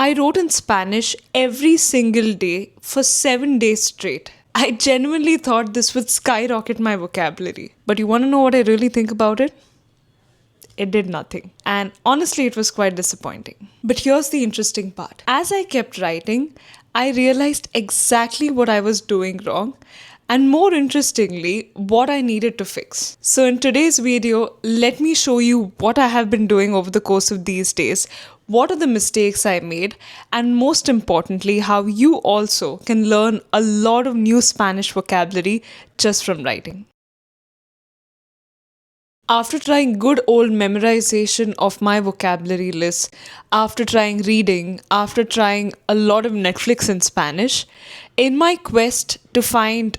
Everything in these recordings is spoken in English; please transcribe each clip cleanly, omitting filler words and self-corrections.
I wrote in Spanish every single day for 7 days straight. I genuinely thought this would skyrocket my vocabulary. But you want to know what I really think about it? It did nothing. And honestly, it was quite disappointing. But here's the interesting part. As I kept writing, I realized exactly what I was doing wrong, and more interestingly, what I needed to fix. So in today's video, let me show you what I have been doing over the course of these days, what are the mistakes I made, and most importantly, how you also can learn a lot of new Spanish vocabulary just from writing. After trying good old memorization of my vocabulary list, after trying reading, after trying a lot of Netflix in Spanish, in my quest to find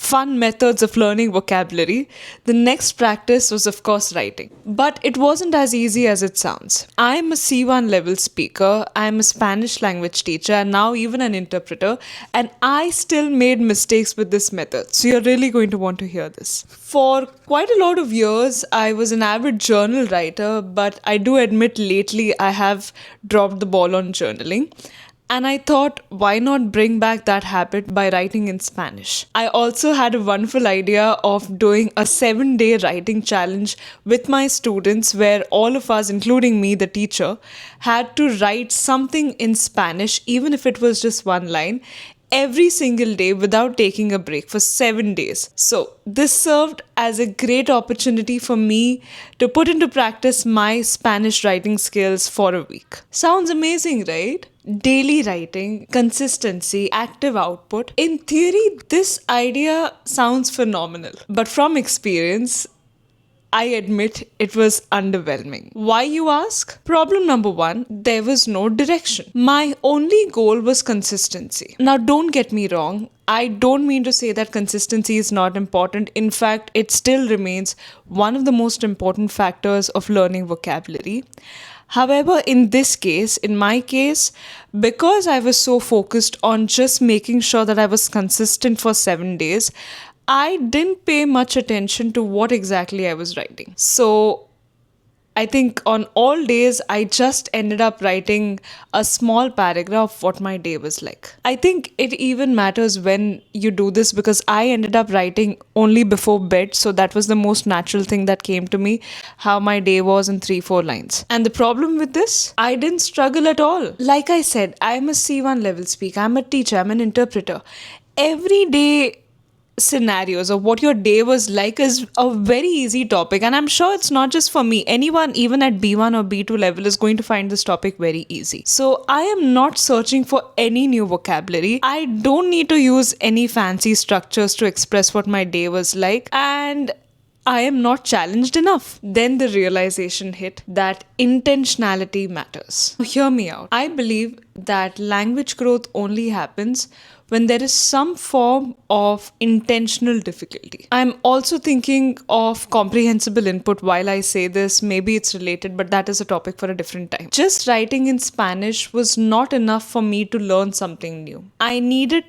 fun methods of learning vocabulary, the next practice was of course writing. But it wasn't as easy as it sounds. I'm a C1 level speaker, I'm a Spanish language teacher, and now even an interpreter, and I still made mistakes with this method. So you're really going to want to hear this. For quite a lot of years, I was an avid journal writer, but I do admit lately I have dropped the ball on journaling. And I thought, why not bring back that habit by writing in Spanish? I also had a wonderful idea of doing a 7-day writing challenge with my students where all of us, including me, the teacher, had to write something in Spanish, even if it was just one line, every single day without taking a break for 7 days. So this served as a great opportunity for me to put into practice my Spanish writing skills for a week. Sounds amazing, right? Daily writing, consistency, active output. In theory, this idea sounds phenomenal. But from experience, I admit it was underwhelming. Why, you ask? Problem number one, there was no direction. My only goal was consistency. Now, don't get me wrong. I don't mean to say that consistency is not important. In fact, it still remains one of the most important factors of learning vocabulary. However, in my case, because I was so focused on just making sure that I was consistent for 7 days, I didn't pay much attention to what exactly I was writing. So I think on all days, I just ended up writing a small paragraph of what my day was like. I think it even matters when you do this because I ended up writing only before bed. So that was the most natural thing that came to me, how my day was in 3-4 lines. And the problem with this, I didn't struggle at all. Like I said, I'm a C1 level speaker, I'm a teacher, I'm an interpreter. Every day scenarios of what your day was like is a very easy topic, and I'm sure it's not just for me. Anyone even at B1 or B2 level is going to find this topic very easy. So I am not searching for any new vocabulary. I don't need to use any fancy structures to express what my day was like, and I am not challenged enough. Then the realization hit that intentionality matters. Hear me out. I believe that language growth only happens when there is some form of intentional difficulty. I'm also thinking of comprehensible input while I say this. Maybe it's related, but that is a topic for a different time. Just writing in Spanish was not enough for me to learn something new. I needed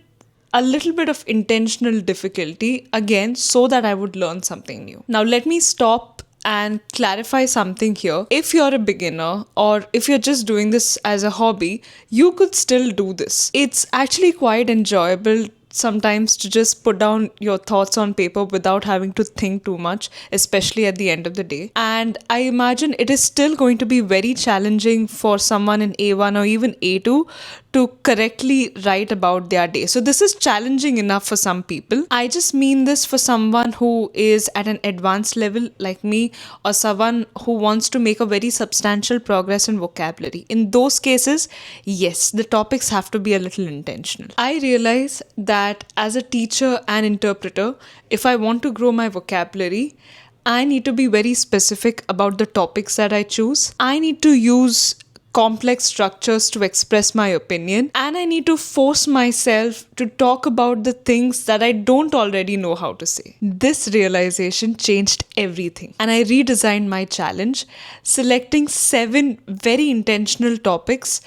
a little bit of intentional difficulty again so that I would learn something new. Now let me stop and clarify something here. If you're a beginner or if you're just doing this as a hobby, you could still do this. It's actually quite enjoyable sometimes to just put down your thoughts on paper without having to think too much, especially at the end of the day. And I imagine it is still going to be very challenging for someone in A1 or even A2 to correctly write about their day. So this is challenging enough for some people. I just mean this for someone who is at an advanced level like me, or someone who wants to make a very substantial progress in vocabulary. In those cases, yes, the topics have to be a little intentional. I realize that as a teacher and interpreter, if I want to grow my vocabulary, I need to be very specific about the topics that I choose. I need to use complex structures to express my opinion, and I need to force myself to talk about the things that I don't already know how to say. This realization changed everything, and I redesigned my challenge, selecting 7 very intentional topics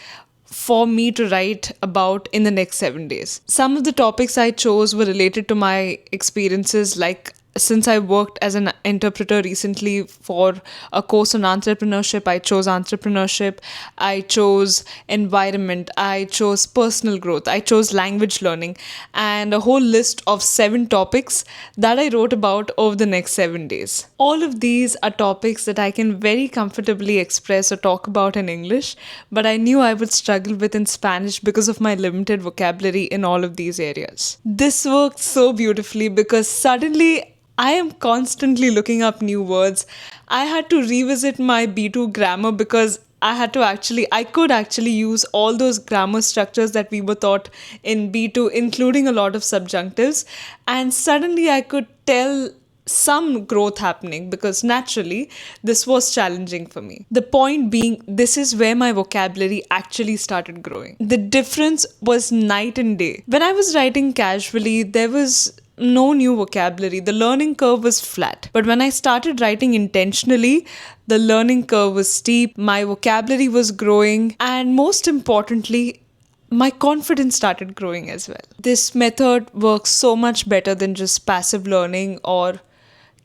for me to write about in the next 7 days. Some of the topics I chose were related to my experiences like since I worked as an interpreter recently for a course on entrepreneurship, I chose entrepreneurship, I chose environment, I chose personal growth, I chose language learning, and a whole list of 7 topics that I wrote about over the next 7 days. All of these are topics that I can very comfortably express or talk about in English, but I knew I would struggle with in Spanish because of my limited vocabulary in all of these areas. This worked so beautifully because suddenly I am constantly looking up new words. I had to revisit my B2 grammar because I could actually use all those grammar structures that we were taught in B2, including a lot of subjunctives. And suddenly I could tell some growth happening because naturally this was challenging for me. The point being, this is where my vocabulary actually started growing. The difference was night and day. When I was writing casually, there was no new vocabulary. The learning curve was flat. But when I started writing intentionally, the learning curve was steep, my vocabulary was growing, and most importantly, my confidence started growing as well. This method works so much better than just passive learning or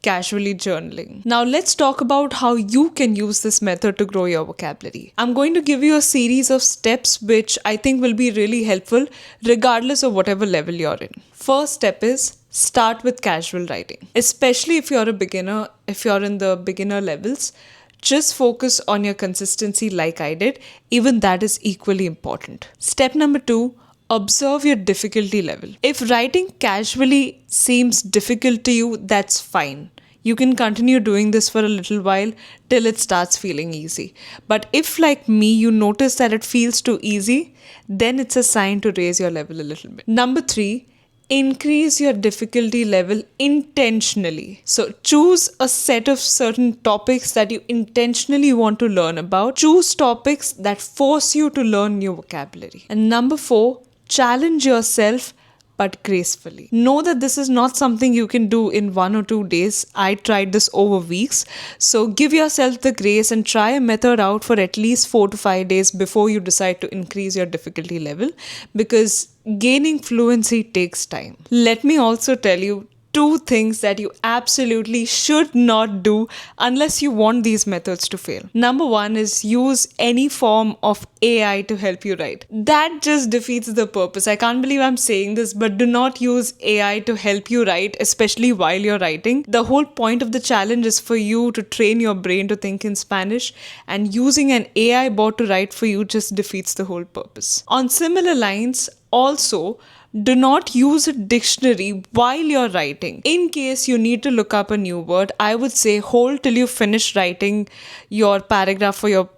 casually journaling. Now let's talk about how you can use this method to grow your vocabulary. I'm going to give you a series of steps which I think will be really helpful regardless of whatever level you're in. First step is start with casual writing. Especially if you're a beginner, if you're in the beginner levels, just focus on your consistency like I did. Even that is equally important. Step number 2, observe your difficulty level. If writing casually seems difficult to you, that's fine. You can continue doing this for a little while till it starts feeling easy. But if, like me, you notice that it feels too easy, then it's a sign to raise your level a little bit. Number 3, increase your difficulty level intentionally. So choose a set of certain topics that you intentionally want to learn about. Choose topics that force you to learn new vocabulary. And number 4, challenge yourself but gracefully. Know that this is not something you can do in 1 or 2 days. I tried this over weeks. So give yourself the grace and try a method out for at least 4 to 5 days before you decide to increase your difficulty level, because gaining fluency takes time. Let me also tell you 2 things that you absolutely should not do unless you want these methods to fail. Number 1 is use any form of AI to help you write. That just defeats the purpose. I can't believe I'm saying this, but do not use AI to help you write, especially while you're writing. The whole point of the challenge is for you to train your brain to think in Spanish, and using an AI bot to write for you just defeats the whole purpose. On similar lines, also, do not use a dictionary while you're writing. In case you need to look up a new word, I would say hold till you finish writing your paragraph or your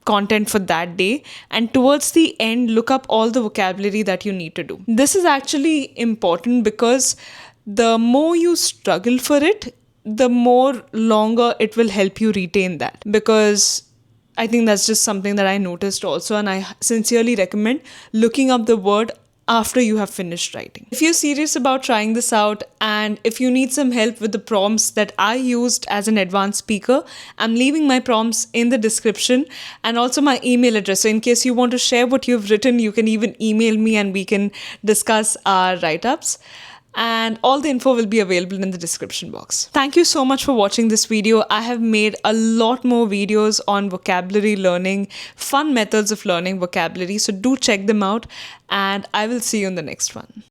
content for that day, and towards the end, look up all the vocabulary that you need to do. This is actually important because the more you struggle for it, the more longer it will help you retain that. Because I think that's just something that I noticed also, and I sincerely recommend looking up the word after you have finished writing. If you're serious about trying this out, and if you need some help with the prompts that I used as an advanced speaker, I'm leaving my prompts in the description and also my email address. So in case you want to share what you've written, you can even email me and we can discuss our write-ups. And all the info will be available in the description box. Thank you so much for watching this video. I have made a lot more videos on vocabulary learning, fun methods of learning vocabulary, so do check them out, and I will see you in the next one.